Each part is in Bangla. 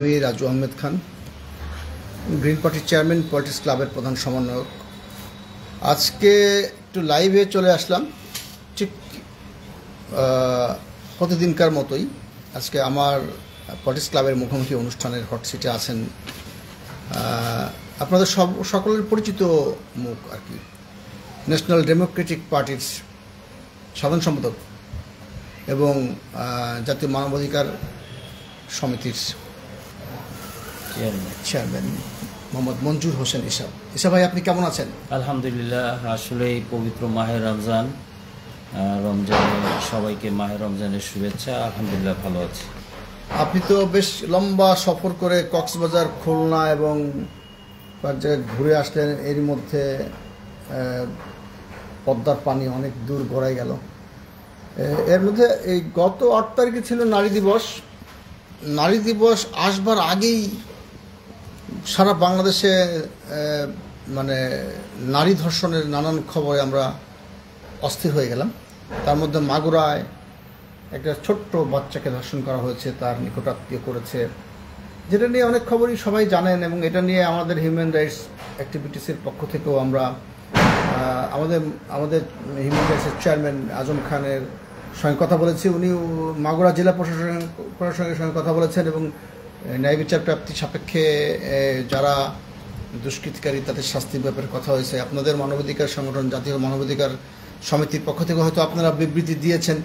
আমি রাজু আহমেদ খান, গ্রিন পার্টির চেয়ারম্যান, পলিটিক্স ক্লাবের প্রধান সমন্বয়ক। আজকে একটু লাইভে চলে আসলাম, ঠিক প্রতিদিনকার মতোই। আজকে আমার পলিটিক্স ক্লাবের মুখোমুখি অনুষ্ঠানের হট সিটে আছেন আপনাদের সকলের পরিচিত মুখ আর কি, ন্যাশনাল ডেমোক্রেটিক পার্টির সাধারণ সম্পাদক এবং জাতীয় মানবাধিকার সমিতির চেয়ারম্যান মোহাম্মদ মঞ্জুর হোসেন ইসা। ইসা ভাই, আপনি কেমন আছেন? আলহামদুলিল্লাহ। আসলে পবিত্র মাহে রমজান, রমজানে সবাইকে মাহে রমজানের শুভেচ্ছা। আলহামদুলিল্লাহ ভালো আছি। আপনি তো বেশ লম্বা সফর করে কক্সবাজার, খুলনা এবং কয়েক জায়গায় ঘুরে আসলেন। এর মধ্যে পদ্মার পানি অনেক দূর গড়াই গেল। এর মধ্যে এই গত ৮ তারিখে ছিল নারী দিবস। নারী দিবস আসবার আগেই সারা বাংলাদেশে মানে নারী ধর্ষণের নানান খবরে আমরা অস্থির হয়ে গেলাম। তার মধ্যে মাগুরায় একটা ছোট্ট বাচ্চাকে ধর্ষণ করা হয়েছে, তার নিকটাত্মীয় করেছে, যেটা নিয়ে অনেক খবরই সবাই জানেন। এবং এটা নিয়ে আমাদের হিউম্যান রাইটস অ্যাক্টিভিটিসের পক্ষ থেকেও আমরা আমাদের হিউম্যান রাইটসের চেয়ারম্যান আজম খানের সঙ্গে কথা বলেছি। উনি মাগুরা জেলা প্রশাসনের সঙ্গে কথা বলেছেন এবং ন্যায় বিচার প্রাপ্তি সাপেক্ষে যারা দুষ্কৃতকারী তাদের শাস্তির ব্যাপারে কথা হয়েছে। আপনাদের মানবাধিকার সংগঠন জাতীয় মানবাধিকার সমিতির পক্ষ থেকে হয়তো আপনারা বিবৃতি দিয়েছেন,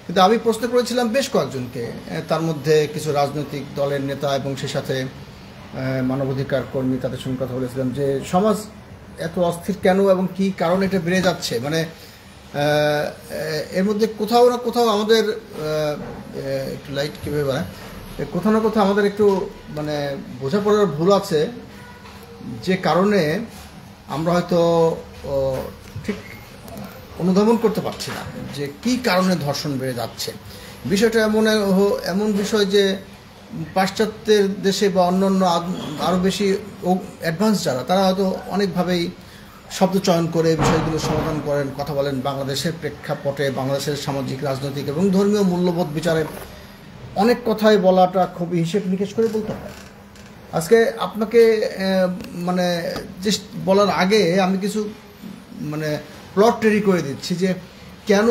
কিন্তু আমি প্রশ্ন করেছিলাম বেশ কয়েকজনকে, তার মধ্যে কিছু রাজনৈতিক দলের নেতা এবং সে সাথে মানবাধিকার কর্মী, তাদের সঙ্গে কথা বলেছিলাম যে সমাজ এত অস্থির কেন এবং কী কারণে এটা বেড়ে যাচ্ছে। মানে এর মধ্যে কোথাও না কোথাও আমাদের একটু লাইট কীভাবে বাড়ায়, কোথাও না কোথাও আমাদের একটু মানে বোঝাপড়ার ভুল আছে, যে কারণে আমরা হয়তো ঠিক অনুধাবন করতে পারছি না যে কী কারণে ধর্ষণ বেড়ে যাচ্ছে। বিষয়টা এমন বিষয় যে পাশ্চাত্যের দেশে বা অন্যান্য আরও বেশি অ্যাডভান্স যারা, তারা হয়তো অনেকভাবেই শব্দ চয়ন করে বিষয়গুলো সমাধান করেন, কথা বলেন। বাংলাদেশের প্রেক্ষাপটে বাংলাদেশের সামাজিক, রাজনৈতিক এবং ধর্মীয় মূল্যবোধ বিচারে অনেক কথাই বলাটা খুবই হিসেব নিকেশ করে বলতে হয়। আজকে আপনাকে মানে জাস্ট বলার আগে আমি কিছু মানে প্লট রেডি করে দিচ্ছি যে কেন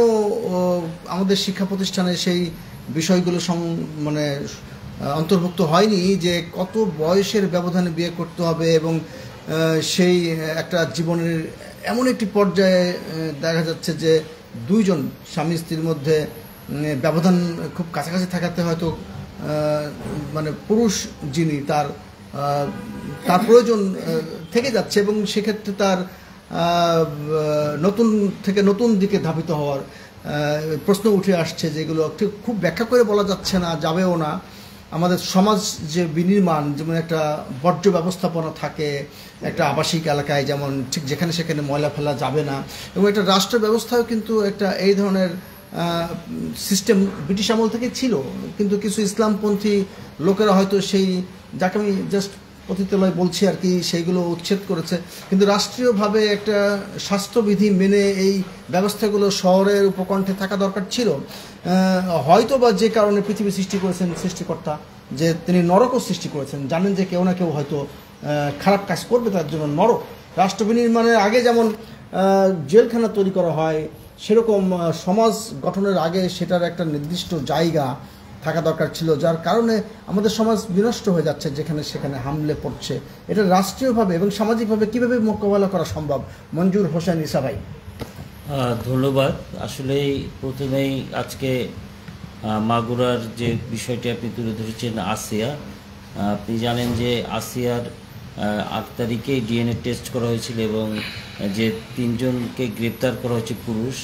আমাদের শিক্ষা প্রতিষ্ঠানে সেই বিষয়গুলো মানে অন্তর্ভুক্ত হয়নি, যে কত বয়সের ব্যবধানে বিয়ে করতে হবে এবং সেই একটা জীবনের এমন একটি পর্যায়ে দেখা যাচ্ছে যে দুইজন স্বামী স্ত্রীর মধ্যে ব্যবধান খুব কাছাকাছি থাকাতে হয়তো মানে পুরুষ যিনি তার প্রয়োজন থেকে যাচ্ছে এবং সেক্ষেত্রে তার নতুন দিকে ধাবিত হওয়ার প্রশ্ন উঠে আসছে, যেগুলো খুব ব্যাখ্যা করে বলা যাচ্ছে না, যাবেও না। আমাদের সমাজ যে বিনির্মাণ, যেমন একটা বর্জ্য ব্যবস্থাপনা থাকে একটা আবাসিক এলাকায়, যেমন ঠিক যেখানে সেখানে ময়লা ফেলা যাবে না, এবং একটা রাষ্ট্র ব্যবস্থাও কিন্তু একটা এই ধরনের সিস্টেম ব্রিটিশ আমল থেকে ছিল। কিন্তু কিছু ইসলামপন্থী লোকেরা হয়তো সেই, যাকে আমি জাস্ট পতিতালয় বলছি আর কি, সেইগুলো উচ্ছেদ করেছে। কিন্তু রাষ্ট্রীয়ভাবে একটা স্বাস্থ্যবিধি মেনে এই ব্যবস্থাগুলো শহরের উপকণ্ঠে থাকা দরকার ছিল। হয়তো বা যে কারণে পৃথিবী সৃষ্টি করেছেন সৃষ্টিকর্তা, যে তিনি নরকও সৃষ্টি করেছেন, জানেন যে কেউ না কেউ হয়তো খারাপ কাজ করবে, তার জন্য নরক। রাষ্ট্র বিনির্মাণের আগে যেমন জেলখানা তৈরি করা হয়, সেরকম সমাজ গঠনের আগে সেটার একটা নির্দিষ্ট জায়গা থাকা দরকার ছিল, যার কারণে আমাদের সমাজ বিনষ্ট হয়ে যাচ্ছে, যেখানে সেখানে হামলে পড়ছে। এটা রাষ্ট্রীয়ভাবে এবং সামাজিকভাবে কীভাবে মোকাবেলা করা সম্ভব? মঞ্জুর হোসেন ইসা ভাই। ধন্যবাদ। আসলে প্রথমেই আজকে মাগুরার যে বিষয়টি আপনি তুলে ধরেছেন, আসিয়া, আপনি জানেন যে আসিয়ার ৮ তারিখেই ডিএনএ টেস্ট করা হয়েছিল এবং যে ৩ জনকে গ্রেপ্তার করা হয়েছে পুরুষ,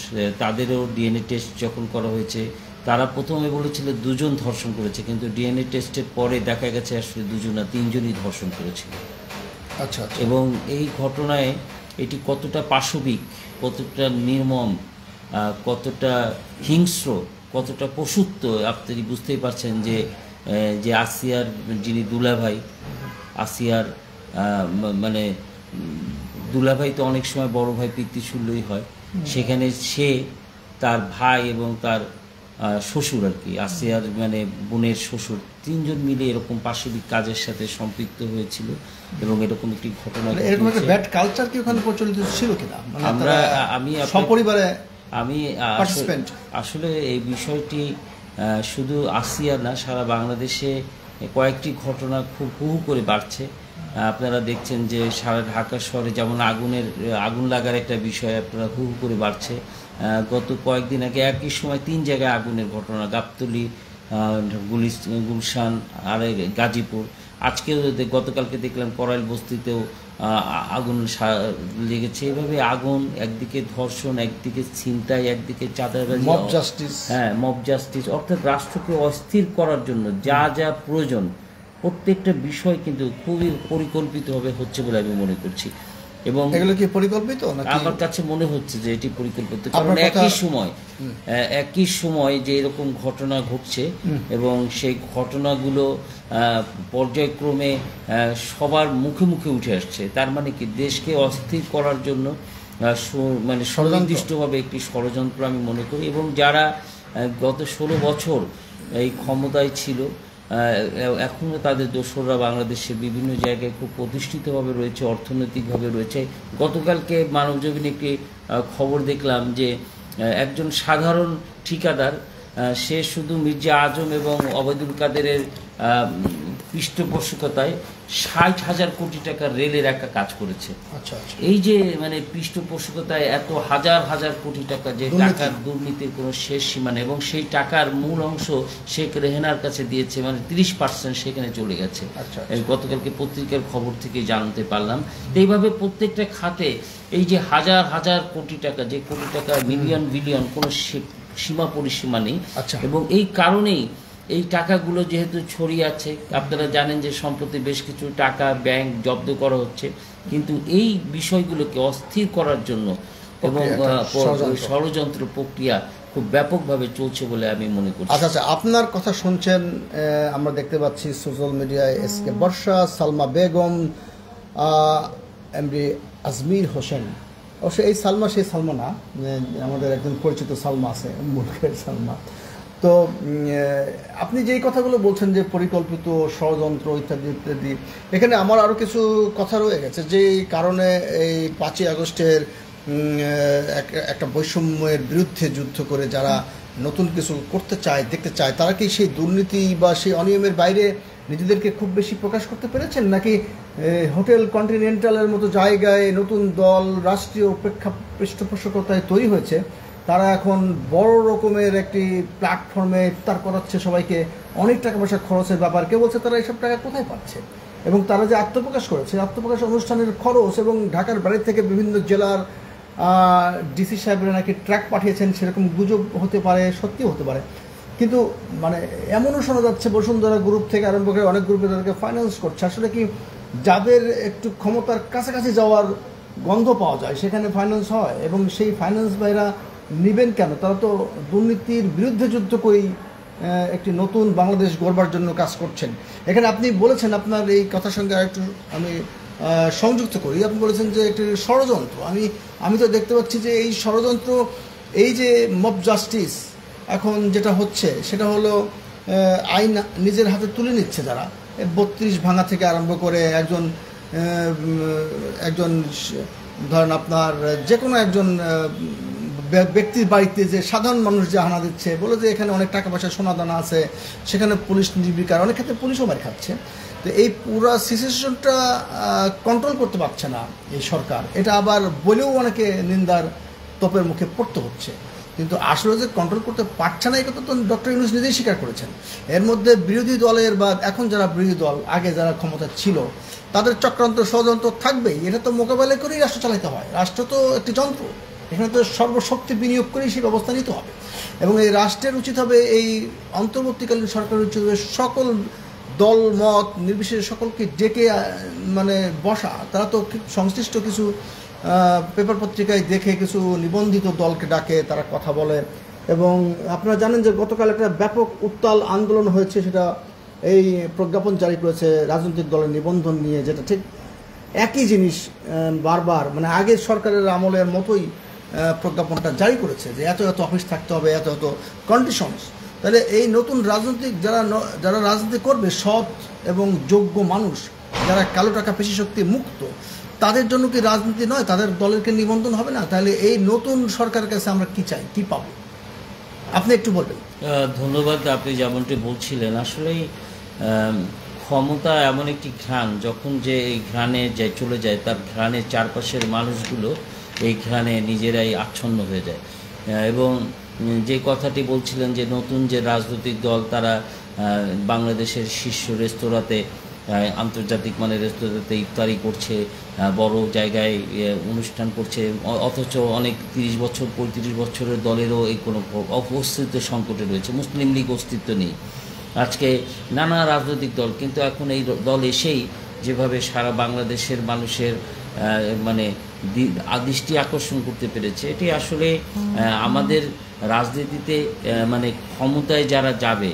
তাদেরও ডিএনএ টেস্ট যখন করা হয়েছে, তারা প্রথমে বলেছিল ২ জন ধর্ষণ করেছে, কিন্তু ডিএনএ টেস্টের পরে দেখা গেছে আসলে ২ জন না, ৩ জনই ধর্ষণ করেছিল। আচ্ছা। এবং এই ঘটনায় এটি কতটা পাশবিক, কতটা নির্মম, কতটা হিংস্র, কতটা পশুত্ব আপনি বুঝতেই পারছেন যে আসিয়ার যিনি দুলাভাই, আসিয়ার মানে দুলাভাই তো অনেক সময় বড় ভাই পিতৃতুল্যই হয়, সেখানে সে তার ভাই এবং তার শ্বশুর আর কি, আসিয়ার মানে বোনের শ্বশুর, 3 জন মিলে এরকম পাশবিক কাজের সাথে সম্পৃক্ত হয়েছিল এবং এরকম একটি ঘটনা এরকম একটা ব্যাড কালচার কি ওখানে প্রচলিত ছিল কিনা, আমি সপরিবারে আমি আসলে এই বিষয়টি শুধু আসিয়া না, সারা বাংলাদেশে কয়েকটি ঘটনা খুব হু হু করে বাড়ছে। আপনারা দেখছেন যে সারা ঢাকা শহরে যেমন আগুন লাগার একটা বিষয় আপনারা হু হু করে বাড়ছে। গত কয়েকদিন আগে একই সময় 3 জায়গায় আগুনের ঘটনা, গাবতলী, গুলশান আর গাজীপুর। গতকালকে দেখলাম করাইল বস্তিতেও আগুন লেগেছে। এভাবে আগুন, একদিকে ধর্ষণ, একদিকে ছিনতাই, একদিকে চাঁদাবাজি, মব জাস্টিস। হ্যাঁ, মব জাস্টিস, অর্থাৎ রাষ্ট্রকে অস্থির করার জন্য যা যা প্রয়োজন প্রত্যেকটা বিষয় কিন্তু খুবই পরিকল্পিতভাবে হচ্ছে বলে আমি মনে করছি। এবং এগুলো কি পরিকল্পিত? আমার কাছে মনে হচ্ছে যে এটি পরিকল্পিত, কারণ একই সময় যে এরকম ঘটনা ঘটছে এবং সেই ঘটনাগুলো পর্যায়ক্রমে সবার মুখে মুখে উঠে আসছে। তার মানে কি, দেশকে অস্থির করার জন্য মানে সুনির্দিষ্টভাবে একটি ষড়যন্ত্র আমি মনে করি। এবং যারা গত 16 বছর এই ক্ষমতায় ছিল, এখনও তাদের দোসররা বাংলাদেশের বিভিন্ন জায়গায় খুব প্রতিষ্ঠিতভাবে রয়েছে, অর্থনৈতিকভাবে রয়েছে। গতকালকে মানবজমিনে একটি খবর দেখলাম যে একজন সাধারণ ঠিকাদার, সে শুধু মির্জা আজম এবং ওবায়দুল কাদেরের পৃষ্ঠপোষকতায় 60,000 কোটি টাকার রেলের একটা কাজ করেছে। এই যে মানে পৃষ্ঠপোষকতায় এত হাজার হাজার কোটি টাকা, যে টাকার দুর্নীতির কোনো শেষ সীমা নেই, এবং সেই টাকার মূল অংশ শেখ রেহানার কাছে দিয়েছে, মানে 30% সেখানে চলে গেছে। গতকালকে পত্রিকার খবর থেকে জানতে পারলাম। এইভাবে প্রত্যেকটা খাতে এই যে হাজার হাজার কোটি টাকা, যে কোটি টাকা মিলিয়ন বিলিয়ন, কোনো সীমা পরিসীমা নেই। এবং এই কারণেই এই টাকাগুলো যেহেতু ছড়িয়ে আছে, আপনারা জানেন যে সম্প্রতি বেশ কিছু টাকা ব্যাংক জব্দ করা হচ্ছে, কিন্তু এই বিষয়গুলোকে অস্থির করার জন্য এবং ষড়যন্ত্র প্রক্রিয়া খুব ব্যাপকভাবে চলছে বলে আমি মনে করছি। আচ্ছা, আপনার কথা শুনছেন, আমরা দেখতে পাচ্ছি সোশ্যাল মিডিয়ায় এসকে বর্ষা, সালমা বেগম, এমডি আজমির হোসেন। অবশ্য এই সালমা সেই সালমা না, আমাদের একজন পরিচিত সালমা আছে, মুলকের সালমা। তো আপনি যেই কথাগুলো বলছেন যে পরিকল্পিত ষড়যন্ত্র ইত্যাদি ইত্যাদি, এখানে আমার আরও কিছু কথা রয়ে গেছে। যে কারণে এই 5ই আগস্টের একটা বৈষম্যের বিরুদ্ধে যুদ্ধ করে যারা নতুন কিছু করতে চায়, দেখতে চায়, তারা কি সেই দুর্নীতি বা সেই অনিয়মের বাইরে নিজেদেরকে খুব বেশি প্রকাশ করতে পেরেছেন, নাকি হোটেল কন্টিনেন্টালের মতো জায়গায় নতুন দল রাষ্ট্রীয় পৃষ্ঠপোষকতায় তৈরি হয়েছে, তারা এখন বড় রকমের একটি প্ল্যাটফর্মে ইফতার করাচ্ছে সবাইকে, অনেক টাকা পয়সা খরচের ব্যাপার। কেউ বলছে তারা এইসব টাকা কোথায় পাচ্ছে, এবং তারা যে আত্মপ্রকাশ করেছে, আত্মপ্রকাশ অনুষ্ঠানের খরচ এবং ঢাকার বাইরে থেকে বিভিন্ন জেলার ডিসি সাহেবরা নাকি ট্র্যাক পাঠিয়েছেন, সেরকম গুজব হতে পারে, সত্যিও হতে পারে। কিন্তু মানে এমনও শোনা যাচ্ছে বসুন্ধরা গ্রুপ থেকে আরম্ভ করে অনেক গ্রুপে তাদেরকে ফাইন্যান্স করছে। আসলে কি, যাদের একটু ক্ষমতার কাছাকাছি যাওয়ার গন্ধ পাওয়া যায় সেখানে ফাইন্যান্স হয়, এবং সেই ফাইন্যান্স ভাইরা নেবেন কেন? তারা তো দুর্নীতির বিরুদ্ধে যুদ্ধ করেই একটি নতুন বাংলাদেশ গড়বার জন্য কাজ করছেন। এখানে আপনি বলেছেন, আপনার এই কথার সঙ্গে আরেকটু আমি সংযুক্ত করি, আপনি বলেছেন যে একটি ষড়যন্ত্র। আমি তো দেখতে পাচ্ছি যে এই ষড়যন্ত্র, এই যে মব জাস্টিস এখন যেটা হচ্ছে, সেটা হলো আইন নিজের হাতে তুলে নিচ্ছে যারা, 32 ভাঙা থেকে আরম্ভ করে একজন ধরেন আপনার যে কোনো একজন ব্যক্তির বাড়িতে যে সাধারণ মানুষ যে হানা দিচ্ছে, বলে যে এখানে অনেক টাকা পয়সা সোনাদানা আছে, সেখানে পুলিশ নির্বিকার, অনেক ক্ষেত্রে পুলিশও মার খাচ্ছে। তো এই পুরো সিচুয়েশনটা কন্ট্রোল করতে পারছে না এই সরকার। এটা আবার বলেও অনেকে নিন্দার তোপের মুখে পড়তে হচ্ছে, কিন্তু আসলে যে কন্ট্রোল করতে পারছে না, এই কথা তো ডক্টর ইউনূস নিজেই স্বীকার করেছেন। এর মধ্যে বিরোধী দলের বা এখন যারা বিরোধী দল, আগে যারা ক্ষমতা ছিল, তাদের চক্রান্ত ষড়যন্ত্র থাকবেই। এটা তো মোকাবেলা করেই রাষ্ট্র চালাতে হয়। রাষ্ট্র তো একটি যন্ত্র, এখানে তো সর্বশক্তি বিনিয়োগ করেই সেই ব্যবস্থা নিতে হবে। এবং এই রাষ্ট্রের উচিত হবে, এই অন্তর্বর্তীকালীন সরকারের উচিত হবে সকল দল মত নির্বিশেষে সকলকে ডেকে মানে বসা। তারা তো সংশ্লিষ্ট কিছু পেপার পত্রিকায় দেখে কিছু নিবন্ধিত দলকে ডাকে, তারা কথা বলে। এবং আপনারা জানেন যে গতকাল একটা ব্যাপক উত্তাল আন্দোলন হয়েছে, সেটা এই প্রজ্ঞাপন জারি করেছে রাজনৈতিক দলের নিবন্ধন নিয়ে, যেটা ঠিক একই জিনিস বারবার, মানে আগের সরকারের আমলের মতোই প্রজ্ঞাপনটা জারি করেছে যে এত এত অফিস থাকতে হবে, এত এত কন্ডিশনস। তাহলে এই নতুন রাজনৈতিক যারা রাজনীতি করবে, সৎ এবং যোগ্য মানুষ, যারা কালো টাকা পেশি শক্তি মুক্ত, তাদের জন্য কি রাজনীতি নয়? তাদের দলেরকে নিবন্ধন হবে না? তাহলে এই নতুন সরকারের কাছে আমরা কি চাই, কি পাবো, আপনি একটু বলবেন। ধন্যবাদ। আপনি যেমনটি বলছিলেন, আসলেই ক্ষমতা এমন একটি ঘ্রাণ, যখন যে এই ঘ্রাণে চলে যায়, তার ঘ্রাণের চারপাশের মানুষগুলো এই ঘ্রাণে নিজেরাই আচ্ছন্ন হয়ে যায়। এবং যে কথাটি বলছিলেন যে নতুন যে রাজনৈতিক দল, তারা বাংলাদেশের শীর্ষ রেস্তোরাঁতে, আন্তর্জাতিক মানের রেস্তোরাঁতে ইফতারি করছে, বড় জায়গায় অনুষ্ঠান করছে, অথচ অনেক 30 বছর 35 বছরের দলেরও এই কোনো অস্তিত্ব সংকটে রয়েছে। মুসলিম লীগ অস্তিত্ব নেই। আজকে নানা রাজনৈতিক দল, কিন্তু এখন এই দল এসেই যেভাবে সারা বাংলাদেশের মানুষের মানে দৃষ্টি আকর্ষণ করতে পেরেছে, এটি আসলে আমাদের রাজনীতিতে মানে ক্ষমতায় যারা যাবে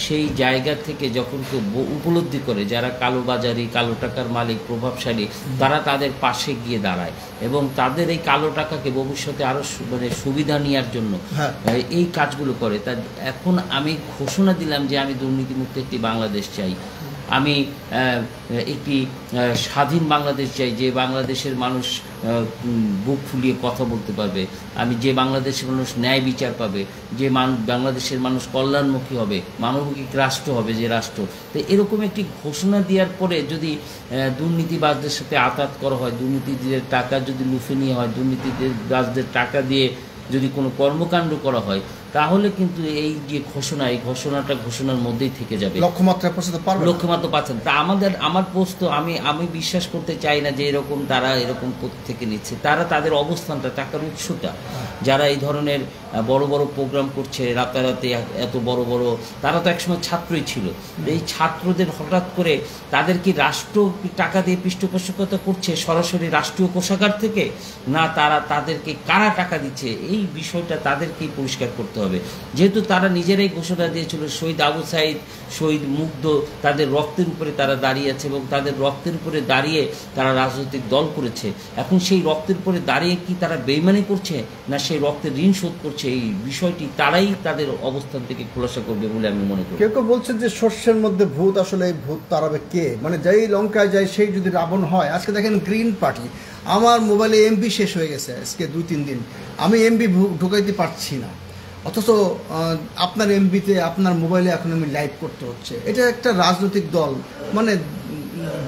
সেই জায়গা থেকে যখন কেউ উপলব্ধি করে, যারা কালোবাজারি, কালো টাকার মালিক, প্রভাবশালী, তারা তাদের পাশে গিয়ে দাঁড়ায় এবং তাদের এই কালো টাকাকে ভবিষ্যতে আরও মানে সুবিধা নেওয়ার জন্য এই কাজগুলো করে। তা এখন আমি ঘোষণা দিলাম যে আমি দুর্নীতিমুক্ত একটি বাংলাদেশ চাই, আমি একটি স্বাধীন বাংলাদেশ চাই, যে বাংলাদেশের মানুষ বুক ফুলিয়ে কথা বলতে পারবে, আমি যে বাংলাদেশের মানুষ ন্যায় বিচার পাবে, যে বাংলাদেশের মানুষ কল্যাণমুখী হবে, মানবিক রাষ্ট্র হবে যে রাষ্ট্র। তো এরকম একটি ঘোষণা দেওয়ার পরে যদি দুর্নীতিবাজদের সাথে আঘাত করা হয়, দুর্নীতিদের টাকা যদি লুফে নেওয়া হয়, দুর্নীতিবাজদের টাকা দিয়ে যদি কোনো কর্মকাণ্ড করা হয়, তাহলে কিন্তু এই যে ঘোষণা, এই ঘোষণার মধ্যেই থেকে যাবে, লক্ষ্যমাত্রা পাচ্ছেন। তা আমার প্রশ্ন, আমি বিশ্বাস করতে চাই না যে এরকম তারা এরকম থেকে নিচ্ছে। তারা তাদের অবস্থানটা, টাকার উৎসটা, যারা এই ধরনের বড় বড় প্রোগ্রাম করছে রাতারাতি এত বড় বড়, তারা তো একসময় ছাত্রই ছিল। এই ছাত্রদের হঠাৎ করে তাদের কি রাষ্ট্র টাকা দিয়ে পৃষ্ঠপোষকতা করছে সরাসরি রাষ্ট্রীয় কোষাগার থেকে, না তাদেরকে কারা টাকা দিচ্ছে, এই বিষয়টা তাদেরকেই পরিষ্কার করতে হবে। যেহেতু তারা নিজেরাই ঘোষণা দিয়েছিল, শহীদ আবু সাইদ, শহীদ মুগ্ধ, তাদের রক্তের উপরে তারা দাঁড়িয়ে আছে এবং তাদের রক্তের উপরে দাঁড়িয়ে তারা রাজনৈতিক দল করেছে। এখন সেই রক্তের উপরে দাঁড়িয়ে কি তারা বেইমানি করছে, না সেই রক্তের ঋণ শোধ করছে, এই বিষয়টি তারাই তাদের অবস্থান থেকে খোলাসা করবে বলে আমি মনে করি। কেউ কেউ বলছেন যে শস্যের মধ্যে ভূত, আসলে এই ভূত তাড়াবে কে? মানে যেই লঙ্কায় যায় সেই যদি রাবণ হয়। আজকে দেখেন গ্রিন পার্টি, আমার মোবাইলে এমবি শেষ হয়ে গেছে আজকে 2-3 দিন, আমি এমবি ঢুকাইতে পারছি না, অথচ আপনার এমবিতে আপনার মোবাইলে এখন আমি লাইভ করতে হচ্ছে। এটা একটা রাজনৈতিক দল, মানে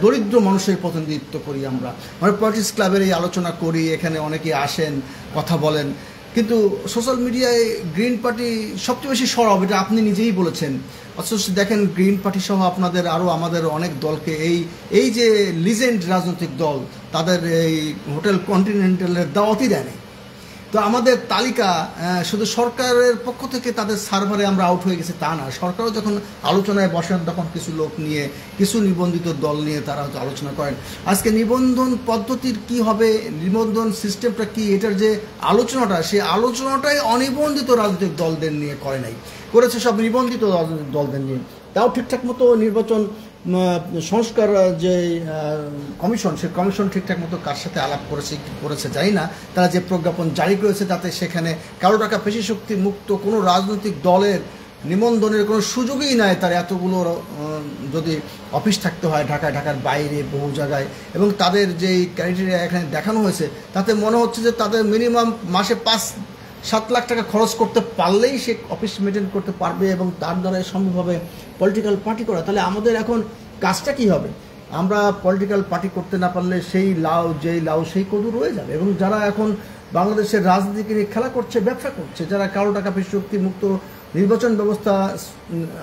দরিদ্র মানুষের প্রতিনিধিত্ব করি আমরা, মানে পলিটিক্স ক্লাবের এই আলোচনা করি, এখানে অনেকে আসেন, কথা বলেন, কিন্তু সোশ্যাল মিডিয়ায় গ্রিন পার্টি সবচেয়ে বেশি সরব, এটা আপনি নিজেই বলেছেন। অথচ দেখেন গ্রিন পার্টি সহ আপনাদের আরও আমাদের অনেক দলকে এই যে লিজেন্ড রাজনৈতিক দল, তাদের এই হোটেল কন্টিনেন্টালের দাওয়াতই দেয়নি। তো আমাদের তালিকা শুধু সরকারের পক্ষ থেকে তাদের সার্ভারে আমরা আউট হয়ে গেছি তা না, সরকারও যখন আলোচনায় বসেন তখন কিছু লোক নিয়ে, কিছু নিবন্ধিত দল নিয়ে তারা হয়তো আলোচনা করেন। আজকে নিবন্ধন পদ্ধতির কি হবে, নিবন্ধন সিস্টেমটা কি, এটার যে আলোচনাটা, সেই আলোচনাটাই অনিবন্ধিত রাজনৈতিক দলদের নিয়ে করেছে সব নিবন্ধিত রাজনৈতিক দলদের নিয়ে। তাও ঠিকঠাক মতো নির্বাচন সংস্কার যে কমিশন, সেই কমিশন ঠিকঠাক মতো কার সাথে আলাপ করেছে জানি না। তারা যে প্রজ্ঞাপন জারি করেছে তাতে সেখানে কালো টাকা পেশি শক্তি মুক্ত কোনো রাজনৈতিক দলের নিবন্ধনের কোনো সুযোগই নাই। তার এতগুলো যদি অফিস থাকতে হয় ঢাকার বাইরে বহু জায়গায়, এবং তাদের যেই ক্রাইটেরিয়া এখানে দেখানো হয়েছে তাতে মনে হচ্ছে যে তাদের মিনিমাম মাসে 5-7 লাখ টাকা খরচ করতে পারলেই সে অফিস মেনটেন করতে পারবে এবং তার দ্বারা সম্ভব হবে পলিটিক্যাল পার্টি করা। তাহলে আমাদের এখন কাজটা কী হবে? আমরা পলিটিক্যাল পার্টি করতে না পারলে সেই লাউ সেই কদু রয়ে যাবে। এবং যারা এখন বাংলাদেশের রাজনীতিকে নিয়ে খেলা করছে, ব্যবসা করছে, যারা কালো টাকা পেশি শক্তি মুক্ত নির্বাচন ব্যবস্থা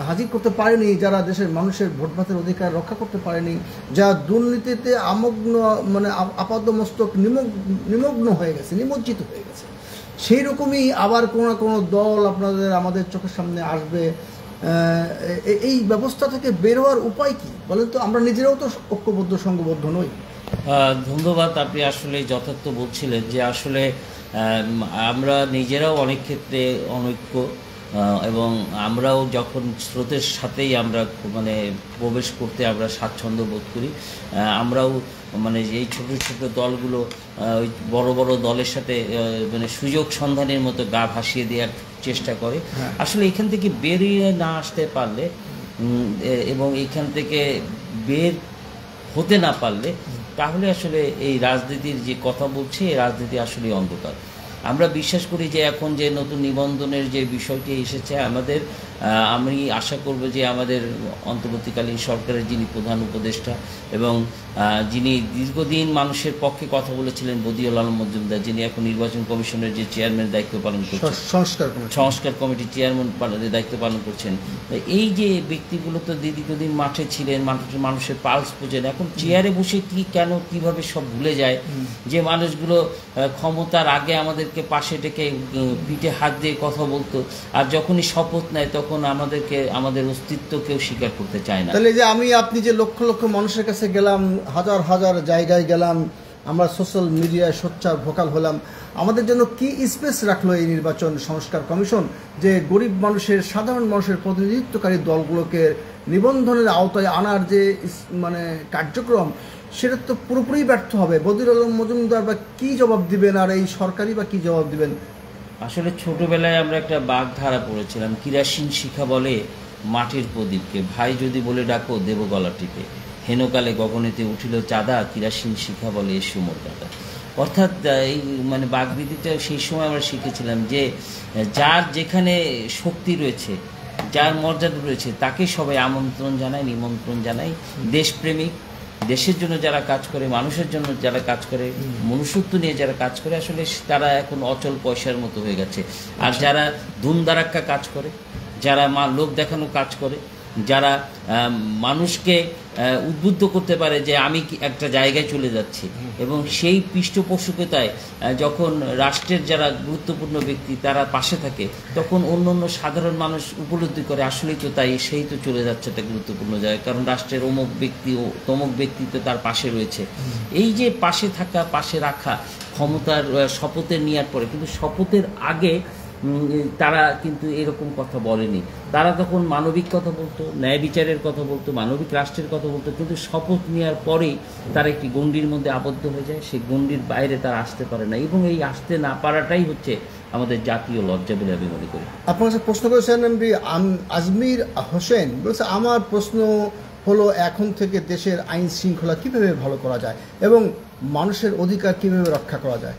হাজির করতে পারেনি, যারা দেশের মানুষের ভোটভাতের অধিকার রক্ষা করতে পারেনি, যা দুর্নীতিতে আপাদমস্তক নিমগ্ন হয়ে গেছে, নিমজ্জিত হয়ে গেছে, সেই রকমই আবার কোনো না কোনো দল আমাদের চোখের সামনে আসবে। এই ব্যবস্থা থেকে বের হওয়ার উপায় কি বলেন তো? আমরা নিজেরাও তো ঐক্যবদ্ধ, সংঘবদ্ধ নই। ধন্যবাদ। আপনি আসলে যথার্থ বলছিলেন যে আসলে আমরা নিজেরাও অনেক ক্ষেত্রে অনৈক্য, এবং আমরাও যখন স্রোতের সাথেই আমরা মানে প্রবেশ করতে আমরা স্বাচ্ছন্দ্য বোধ করি। আমরাও মানে এই ছোট ছোট দলগুলো ওই বড় বড় দলের সাথে মানে সুযোগ সন্ধানের মতো গা ভাসিয়ে দেওয়ার চেষ্টা করে। আসলে এখান থেকে বেরিয়ে না আসতে পারলে এবং এখান থেকে বের হতে না পারলে তাহলে আসলে এই রাজনীতির যে কথা বলছি এই রাজনীতি আসলে অন্ধকার। আমরা বিশ্বাস করি যে এখন যে নতুন নিবন্ধনের যে বিষয়টি এসেছে আমি আশা করব যে আমাদের অন্তর্বর্তীকালীন সরকারের যিনি প্রধান উপদেষ্টা এবং যিনি দীর্ঘদিন মানুষের পক্ষে কথা বলেছিলেন বদিউল আলম মজুমদার, যিনি এখন নির্বাচন কমিশনের যে চেয়ারম্যান দায়িত্ব পালন করছেন, সংস্কার কমিটির চেয়ারম্যান দায়িত্ব পালন করছেন, এই যে ব্যক্তিগুলো তো দীর্ঘদিন মাঠে ছিলেন, মানুষের পালস বোঝেন। এখন চেয়ারে বসে কিভাবে সব ভুলে যায় যে মানুষগুলো ক্ষমতার আগে আমাদেরকে পাশে ডেকে পিঠে হাত দিয়ে কথা বলতো, আর যখনই শপথ নেয় তখন আমাদের অস্তিত্ব কেউ স্বীকার করতে চায় না। তাহলে যে আপনি যে লক্ষ লক্ষ মানুষের কাছে গেলাম, হাজার হাজার জায়গায় গেলাম, আমরা সোশ্যাল মিডিয়ায় সোচ্চার ভোকাল হলাম, আমাদের জন্য কি স্পেস রাখলো এই নির্বাচন সংস্কার কমিশন যে গরিব মানুষের, সাধারণ মানুষের প্রতিনিধিত্বকারী দলগুলোকে নিবন্ধনের আওতায় আনার যে মানে কার্যক্রম, সেটা তো পুরোপুরি ব্যর্থ হবে। বদিউল আলম মজুমদার বা কি জবাব দিবেন, আর এই সরকারি বা কি জবাব দিবেন? আসলে ছোটবেলায় আমরা একটা বাগধারা পড়েছিলাম, কিরাসিন শিখা বলে মাটির প্রদীপকে, ভাই যদি বলে ডাকো দেব গলা টিপে, হেনকালে গগনেতে উঠিল চাঁদা, কিরাসিন শিখা বলে এ সুমর দাদা। অর্থাৎ এই মানে বাগবিদিটা সেই সময় আমরা শিখেছিলাম যে যার যেখানে শক্তি রয়েছে, যার মর্যাদা রয়েছে, তাকে সবাই আমন্ত্রণ জানায়, নিমন্ত্রণ জানায়। দেশপ্রেমিক, দেশের জন্য যারা কাজ করে, মানুষের জন্য যারা কাজ করে, মনুষ্যত্ব নিয়ে যারা কাজ করে, আসলে তারা এখন অচল পয়সার মতো হয়ে গেছে। আর যারা ধুমধারাক্কা কাজ করে, যারা লোক দেখানো কাজ করে, যারা মানুষকে উদ্বুদ্ধ করতে পারে যে আমি একটা জায়গায় চলে যাচ্ছি, এবং সেই পৃষ্ঠপোষকতায় যখন রাষ্ট্রের যারা গুরুত্বপূর্ণ ব্যক্তি তারা পাশে থাকে, তখন অন্য সাধারণ মানুষ উপলব্ধি করে আসলেই তো তাই, সেই তো চলে যাচ্ছে একটা গুরুত্বপূর্ণ জায়গায়, কারণ রাষ্ট্রের অমুক ব্যক্তি ও তমুক ব্যক্তি তো তার পাশে রয়েছে। এই যে পাশে থাকা, পাশে রাখা, ক্ষমতার শপথের নেওয়ার পরে, কিন্তু শপথের আগে তারা কিন্তু এরকম কথা বলেনি। তারা তখন মানবিক কথা বলতো, ন্যায় বিচারের কথা বলতো, মানবিক রাষ্ট্রের কথা বলতো, কিন্তু শপথ নেওয়ার পরেই তারা একটি গণ্ডির মধ্যে আবদ্ধ হয়ে যায়, সেই গণ্ডির বাইরে তারা আসতে পারে না, এবং এই আসতে না পারাটাই হচ্ছে আমাদের জাতীয় লজ্জা বলে আমি মনে করি। আপনার কাছে প্রশ্ন করেছেন আজমির হোসেন, বলছে আমার প্রশ্ন হলো এখন থেকে দেশের আইন শৃঙ্খলা কীভাবে ভালো করা যায় এবং মানুষের অধিকার কীভাবে রক্ষা করা যায়।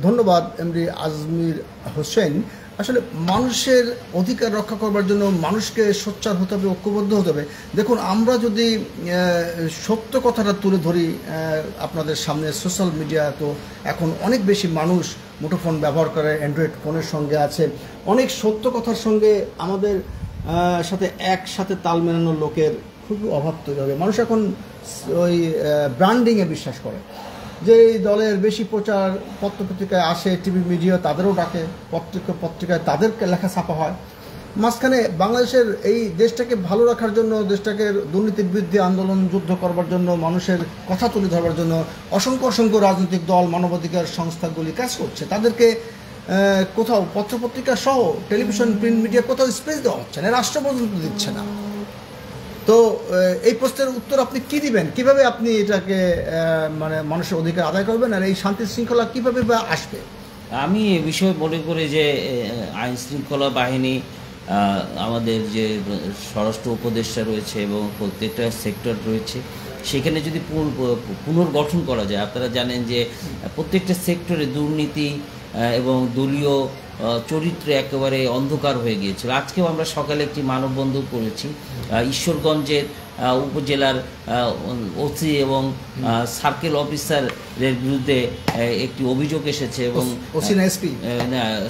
ধন্যবাদ এমডি আজমির হোসেন। আসলে মানুষের অধিকার রক্ষা করবার জন্য মানুষকে সোচ্চার হতে হবে, ঐক্যবদ্ধ হতে হবে। দেখুন, আমরা যদি সত্য কথাটা তুলে ধরি আপনাদের সামনে, সোশ্যাল মিডিয়া তো এখন অনেক বেশি মানুষ মুঠোফোন ব্যবহার করে, অ্যান্ড্রয়েড ফোনের সঙ্গে আছে, অনেক সত্য কথার সঙ্গে আমাদের সাথে একসাথে তাল মেলানো লোকের খুবই অভাব তৈরি হবে। মানুষ এখন ওই ব্র্যান্ডিংয়ে বিশ্বাস করে, যে এই দলের বেশি প্রচার পত্রপত্রিকায় আসে, টিভি মিডিয়া তাদেরও ডাকে, পত্রিকায় তাদের লেখা ছাপা হয়। মাঝখানে বাংলাদেশের এই দেশটাকে ভালো রাখার জন্য, দেশটাকে দুর্নীতির বিরুদ্ধে আন্দোলন যুদ্ধ করবার জন্য, মানুষের কথা তুলে ধরবার জন্য অসংখ্য রাজনৈতিক দল, মানবাধিকার সংস্থাগুলি কাজ করছে। তাদেরকে কোথাও পত্রপত্রিকা সহ টেলিভিশন, প্রিন্ট মিডিয়া কোথাও স্পেস দেওয়া হচ্ছে না, রাষ্ট্র পর্যন্ত দিচ্ছে না। তো এই প্রশ্নের উত্তর আপনি কি দিবেন? কিভাবে আপনি এটাকে মানে মানুষের অধিকার আদায় করবেন, আর এই শান্তি শৃঙ্খলা কিভাবে বা আসবে? আমি এ বিষয়ে মনে করি যে আইন শৃঙ্খলা বাহিনী, আমাদের যে স্বরাষ্ট্র উপদেষ্টা রয়েছে এবং প্রত্যেকটা সেক্টর রয়েছে, সেখানে যদি পুনর্গঠন করা যায়। আপনারা জানেন যে প্রত্যেকটা সেক্টরে দুর্নীতি এবং দলীয় চরিত্রে একেবারে অন্ধকার হয়ে গিয়েছিল। আজকেও আমরা সকালে একটি মানববন্ধন করেছি। ঈশ্বরগঞ্জের উপজেলার ওসি এবং সার্কেল অফিসারের বিরুদ্ধে একটি অভিযোগ এসেছে, এবং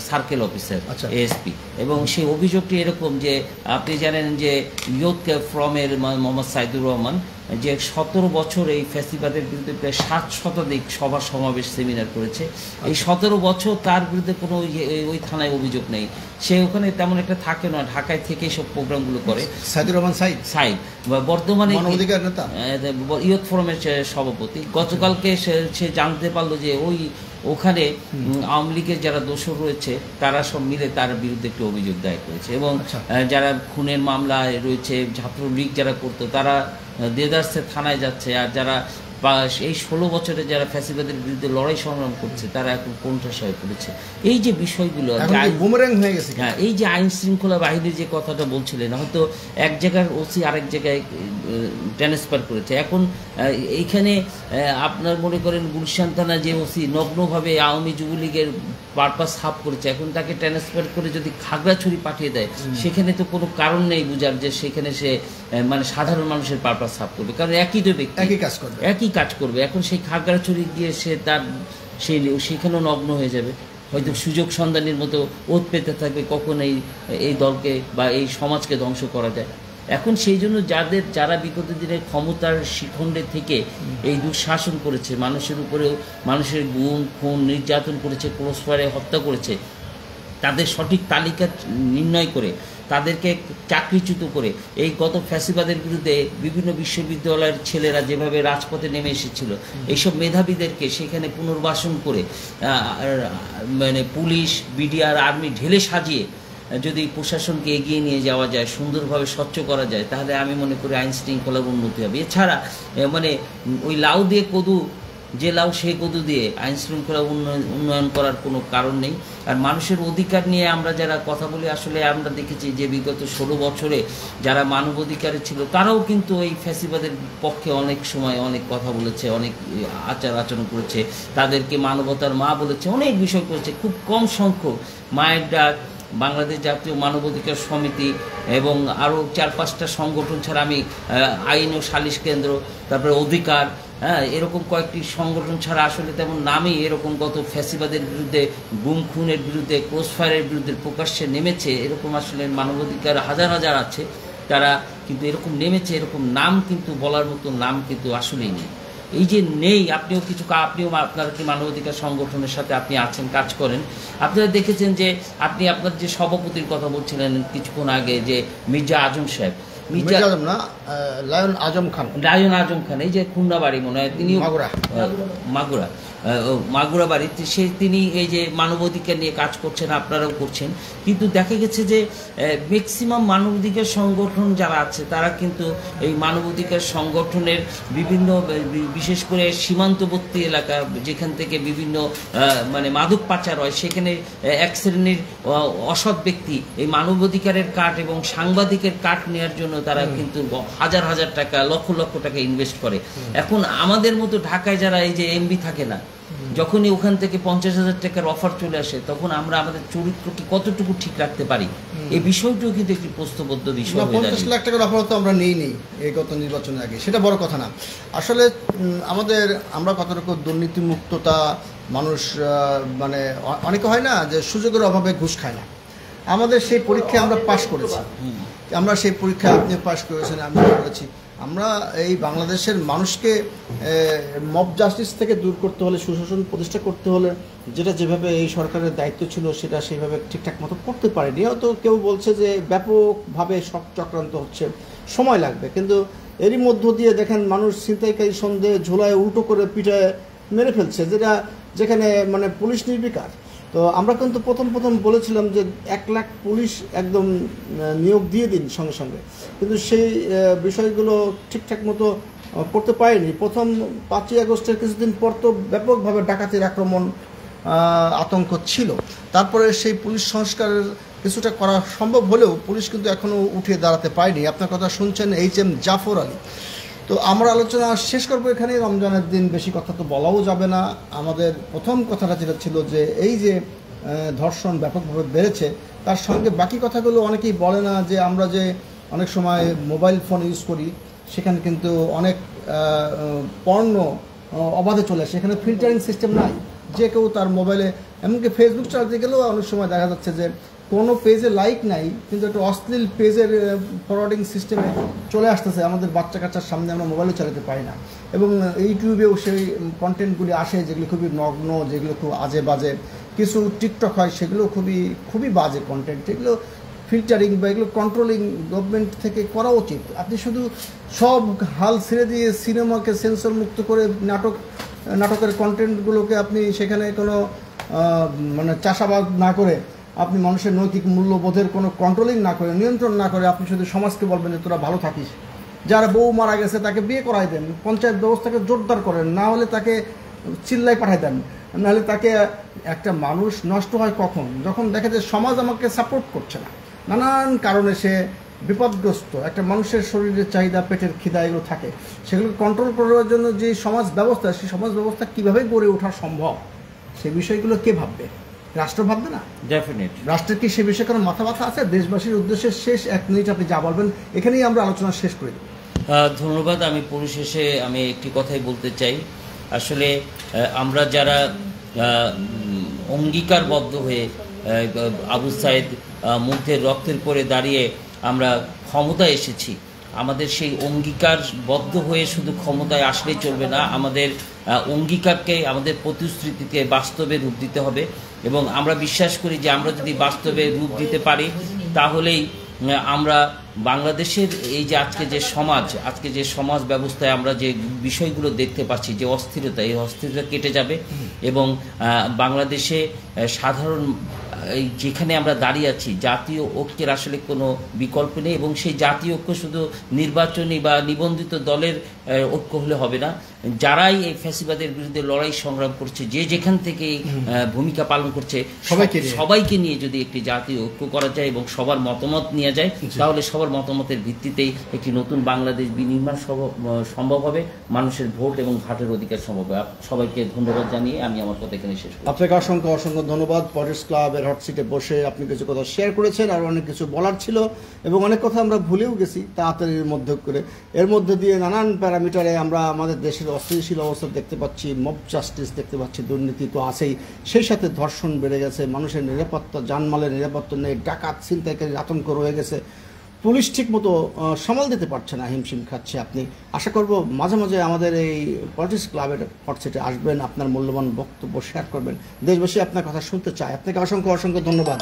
সার্কেল অফিসার এএসপি, এবং সেই অভিযোগটি এরকম যে আপনি জানেন যে ইয়ুথ ফ্রমের মোহাম্মদ সাইদুর রহমান, যে 17 বছর এই ফ্যাসিবাদের বিরুদ্ধে প্রায় 7 শতাধিক সভা সমাবেশ সেমিনার করেছে। এই 17 বছর তার বিরুদ্ধে কোনো ওই থানায় অভিযোগ নেই, সে ওখানে তেমন একটা থাকে না, ঢাকায় থেকে সব প্রোগ্রামগুলো করে। সাইদুর রহমান সাইদ বর্তমানে নেতা, ইয়ুথ ফোরামের সভাপতি। গতকালকে সে জানতে পারলো যে ওই ওখানে আওয়ামী লীগের যারা দোষর রয়েছে তারা সব মিলে তার বিরুদ্ধে একটি অভিযোগ দায়ের করেছে এবং যারা খুনের মামলায় রয়েছে ছাত্রলীগ যারা করতো তারা দেদারসে থানায় যাচ্ছে, আর যারা এই 16 বছরে যারা ফ্যাসিবাদের বিরুদ্ধে লড়াই সংগ্রাম করছে তারা এখন কোণঠাসা হয়ে পড়েছে। এই যে বিষয়গুলো হয়ে গেছে, হ্যাঁ, এই যে আইন শৃঙ্খলা বাহিনীর যে কথাটা বলছিলেন, হয়তো এক জায়গার ওসি আরেক জায়গায় ট্রান্সফার করেছে। এখন এইখানে আপনার মনে করেন গুলশান থানা যে ওসি নগ্নভাবে আওয়ামী যুবলীগের পারপাস হাফ করেছে, এখন তাকে ট্রান্সফার করে যদি খাগড়াছড়ি পাঠিয়ে দেয় সেখানে তো কোনো কারণ নেই বুঝার যে সেখানে সে মানে সাধারণ মানুষের পারপাস হাফ করবে, কারণ একই তো ব্যক্তি একই কাজ করবে। এখন সেই খাগড়াছড়ি গিয়ে সে তার সেখানেও নগ্ন হয়ে যাবে, হয়তো সুযোগ সন্ধানের মতো ওত পেতে থাকবে কখন এই দলকে বা এই সমাজকে ধ্বংস করা যায়। এখন সেই জন্য যারা বিগত দিনের ক্ষমতার শিখণ্ডে থেকে এই দুঃশাসন করেছে, মানুষের উপরেও মানুষের গুম খুন নির্যাতন করেছে, ক্রসফায়ারে হত্যা করেছে, তাদের সঠিক তালিকা নির্ণয় করে তাদেরকে চাকরিচ্যুত করে এই গত ফ্যাসিবাদের বিরুদ্ধে বিভিন্ন বিশ্ববিদ্যালয়ের ছেলেরা যেভাবে রাজপথে নেমে এসেছিল, এইসব মেধাবীদেরকে সেখানে পুনর্বাসন করে মানে পুলিশ বিডিআর আর্মি ঢেলে সাজিয়ে যদি প্রশাসনকে এগিয়ে নিয়ে যাওয়া যায়, সুন্দরভাবে স্বচ্ছ করা যায়, তাহলে আমি মনে করি আইন শৃঙ্খলার উন্নতি হবে। এছাড়া মানে ওই লাউ দিয়ে কদু, যে লাউ সে কদু দিয়ে আইন শৃঙ্খলা উন্নয়ন করার কোনো কারণ নেই। আর মানুষের অধিকার নিয়ে আমরা যারা কথা বলি, আসলে আমরা দেখেছি যে বিগত 16 বছরে যারা মানবাধিকারে ছিল তারাও কিন্তু এই ফ্যাসিবাদের পক্ষে অনেক সময় অনেক কথা বলেছে, অনেক আচার আচরণ করেছে, তাদেরকে মানবতার মা বলেছে, অনেক বিষয় করেছে। খুব কম সংখ্যক মায়ের ডাক, বাংলাদেশ জাতীয় মানবাধিকার সমিতি এবং আরও 4-5টা সংগঠন ছাড়া, আমি আইন ও সালিশ কেন্দ্র, তারপরে অধিকার, হ্যাঁ, এরকম কয়েকটি সংগঠন ছাড়া আসলে তেমন নামই এরকম গত ফ্যাসিবাদের বিরুদ্ধে, গুম খুনের বিরুদ্ধে, ক্রসফায়ারের বিরুদ্ধে প্রকাশ্যে নেমেছে, এরকম আসলে মানবাধিকার হাজার হাজার আছে তারা কিন্তু এরকম নেমেছে, এরকম নাম কিন্তু বলার মতো নাম কিন্তু আসলেই নেই। এই যে নেই, আপনিও আপনার কি মানবাধিকার সংগঠনের সাথে আপনি আছেন, কাজ করেন, আপনারা দেখেছেন যে আপনি আপনার যে সভাপতির কথা বলছিলেন কিছুক্ষণ আগে, যে মির্জা আজম সাহেব, লায়ন আজম খান, এই যে খুলনা বাড়ি মনে হয়, তিনি মাগুরা বাড়িতে তিনি এই যে মানবাধিকার নিয়ে কাজ করছেন, আপনারাও করছেন। কিন্তু দেখা গেছে যে ম্যাক্সিমাম মানবাধিকার সংগঠন যারা আছে তারা কিন্তু এই মানবাধিকার সংগঠনের বিভিন্ন, বিশেষ করে সীমান্তবর্তী এলাকা যেখান থেকে বিভিন্ন মানে মাদক পাচার হয়, সেখানে এক শ্রেণীর অসৎ ব্যক্তি এই মানবাধিকারের কাট এবং সাংবাদিকের কাট নেওয়ার জন্য তারা কিন্তু হাজার হাজার টাকা, লক্ষ লক্ষ টাকা ইনভেস্ট করে। এখন আমাদের মতো ঢাকায় যারা এই যে এমবি থাকে না, যখনই ওখান থেকে 50,000 টাকার অফার চলে আসে, তখন আমরা আমাদের চরিত্রকে কতটুকু ঠিক রাখতে পারি, এই বিষয়টিও কিন্তু একটি প্রশ্নবদ্ধ বিষয়। 50 লাখ টাকার অফার তো আমরা নেই এই গত নির্বাচনের আগে, সেটা বড় কথা না। আসলে আমরা কতটুকু দুর্নীতিমুক্ততা, মানুষ মানে অনেকে হয় না যে সুযোগের অভাবে ঘুষ খায় না, আমাদের সেই পরীক্ষায় আমরা পাশ করেছি, আমরা সেই পরীক্ষায় আপনি পাশ করেছেন, আমি করেছি। আমরা এই বাংলাদেশের মানুষকে মব জাস্টিস থেকে দূর করতে হলে, সুশাসন প্রতিষ্ঠা করতে হলে, যেটা যেভাবে এই সরকারের দায়িত্ব ছিল সেটা সেইভাবে ঠিকঠাক মতো করতে পারেনি। হয়তো কেউ বলছে যে ব্যাপকভাবে সব চক্রান্ত হচ্ছে, সময় লাগবে, কিন্তু এরই মধ্য দিয়ে দেখেন মানুষ ছিনতাইকারী সন্দেহে ঝোলায় উল্টো করে পিঠায় মেরে ফেলছে, যেখানে মানে পুলিশ নির্বিকার। তো আমরা কিন্তু প্রথম বলেছিলাম যে 1 লাখ পুলিশ একদম নিয়োগ দিয়ে দিন সঙ্গে সঙ্গে, কিন্তু সেই বিষয়গুলো ঠিকঠাক মতো করতে পারেনি। প্রথম 5ই আগস্টের কিছুদিন পর তো ব্যাপকভাবে ডাকাতির আক্রমণ, আতঙ্ক ছিল। তারপরে সেই পুলিশ সংস্কারের কিছুটা করা সম্ভব হলেও পুলিশ কিন্তু এখনও উঠে দাঁড়াতে পারেনি। আপনার কথা শুনছেন HM জাফর আলী। তো আমরা আলোচনা শেষ করবো এখানে। রমজানের দিন বেশি কথা তো বলাও যাবে না। আমাদের প্রথম কথাটা যেটা ছিল যে এই যে ধর্ষণ ব্যাপকভাবে বেড়েছে, তার সঙ্গে বাকি কথাগুলো অনেকেই বলে না, যে আমরা যে অনেক সময় মোবাইল ফোন ইউজ করি, সেখানে কিন্তু অনেক পর্ণ অবাধে চলে আসে, সেখানে ফিল্টারিং সিস্টেম নাই, যে কেউ তার মোবাইলে, এমনকি ফেসবুক চালাতে গেলেও অনেক সময় দেখা যাচ্ছে যে কোনো পেজে লাইক নাই, কিন্তু একটা অশ্লীল পেজের ফরওয়ার্ডিং সিস্টেমে চলে আসতেছে আমাদের বাচ্চা কাচ্চার সামনে, আমরা মোবাইলে চালাতে পারি না। এবং ইউটিউবেও সেই কন্টেন্টগুলি আসে যেগুলো খুবই নগ্ন, যেগুলো খুব আজে বাজে, কিছু টিকটক হয় সেগুলো খুবই বাজে কন্টেন্ট। এগুলো ফিল্টারিং বা এগুলো কন্ট্রোলিং গভর্নমেন্ট থেকে করা উচিত। আপনি শুধু সব হাল ছেড়ে দিয়ে সিনেমাকে সেন্সর মুক্ত করে নাটক নাটকের কন্টেন্টগুলোকে আপনি সেখানে কোনো মানে চাষাবাদ না করে, আপনি মানুষের নৈতিক মূল্যবোধের কোনো কন্ট্রোলিং না করে, নিয়ন্ত্রণ না করে আপনি শুধু সমাজকে বলবেন যে তোরা ভালো থাকিস, যারা বউ মারা গেছে তাকে বিয়ে করাই দেন, পঞ্চায়েত ব্যবস্থাকে জোরদার করেন, না হলে তাকে চিল্লাই পাঠাই দেন, নাহলে তাকে। একটা মানুষ নষ্ট হয় কখন? যখন দেখে যে সমাজ আমাকে সাপোর্ট করছে না, নানান কারণে সে বিপদগ্রস্ত। একটা মানুষের শরীরের চাহিদা, পেটের খিদা এগুলো থাকে, সেগুলোকে কন্ট্রোল করার জন্য যে সমাজ ব্যবস্থা, সেই সমাজ ব্যবস্থা কীভাবে গড়ে ওঠা সম্ভব, সেই বিষয়গুলো কে ভাববে? রাষ্ট্র ভাববে না? ডেফিনেট। রাষ্ট্রের কি সে বিষয়ে কোনো মাথা ব্যথা আছে? দেশবাসীর উদ্দেশ্যে শেষ 1 মিনিট আপনি যা বলবেন, এখানেই আমরা আলোচনা শেষ করে দেব। ধন্যবাদ। আমি পরিশেষে আমি একটি কথাই বলতে চাই, আসলে আমরা যারা অঙ্গীকারবদ্ধ হয়ে আবু সাইদ মুগ্ধের রক্তের পরে দাঁড়িয়ে আমরা ক্ষমতায় এসেছি, আমাদের সেই অঙ্গীকারবদ্ধ হয়ে শুধু ক্ষমতায় আসলেই চলবে না, আমাদের অঙ্গীকারকে, আমাদের প্রতিশ্রুতিকে বাস্তবে রূপ দিতে হবে। এবং আমরা বিশ্বাস করি যে আমরা যদি বাস্তবে রূপ দিতে পারি, তাহলেই আমরা বাংলাদেশের এই যে আজকে যে সমাজ ব্যবস্থায় আমরা যে বিষয়গুলো দেখতে পাচ্ছি, যে অস্থিরতা, এই অস্থিরতা কেটে যাবে এবং বাংলাদেশে সাধারণ যেখানে আমরা দাঁড়িয়ে আছি, জাতীয় ঐক্যের আসলে কোনো বিকল্প নেই। এবং সেই জাতীয় ঐক্য শুধু নির্বাচনী বা নিবন্ধিত দলের ঐক্য হলে হবে না, যারাই এই ফ্যাসিবাদের বিরুদ্ধে লড়াই সংগ্রাম করছে, যে যেখান থেকে ভূমিকা পালন করছে, সবাইকে নিয়ে যদি একটি জাতীয় ঐক্য করা যায় এবং সবার মতামত নিয়ে যায়, তাহলে সবার মতামতের ভিত্তিতেই একটি নতুন বাংলাদেশ বিনির্মাণ সম্ভব হবে, মানুষের ভোট এবং ঘাটের অধিকার সম্ভব হবে। সবাইকে ধন্যবাদ জানিয়ে আমি আমার কথা এখানে শেষ করি। আপনাকে অসংখ্য অসংখ্য ধন্যবাদ। পয়েটার্স ক্লাবের হট সিটে বসে আপনি কিছু কথা শেয়ার করেছেন, আর অনেক কিছু বলার ছিল এবং অনেক কথা আমরা ভুলেও গেছি তাড়াতাড়ির মধ্যে করে। এর মধ্যে দিয়ে নানান প্যারামিটারে আমরা আমাদের দেশের অস্থিতিশীল অবস্থা দেখতে পাচ্ছি, মব জাস্টিস দেখতে পাচ্ছি, দুর্নীতি তো আছেই, সেই সাথে ধর্ষণ বেড়ে গেছে, মানুষের নিরাপত্তা, জানমালের নিরাপত্তা নেই, ডাকাত ছিনতাইকারীর আতঙ্ক রয়ে গেছে, পুলিশ ঠিক মতো সামাল দিতে পারছে না, হিমশিম খাচ্ছে। আপনি আশা করব মাঝে মাঝে আমাদের এই পয়েটার্স ক্লাবের হট সিটে আসবেন, আপনার মূল্যবান বক্তব্য শেয়ার করবেন, দেশবাসী আপনার কথা শুনতে চায়। আপনাকে অসংখ্য অসংখ্য ধন্যবাদ।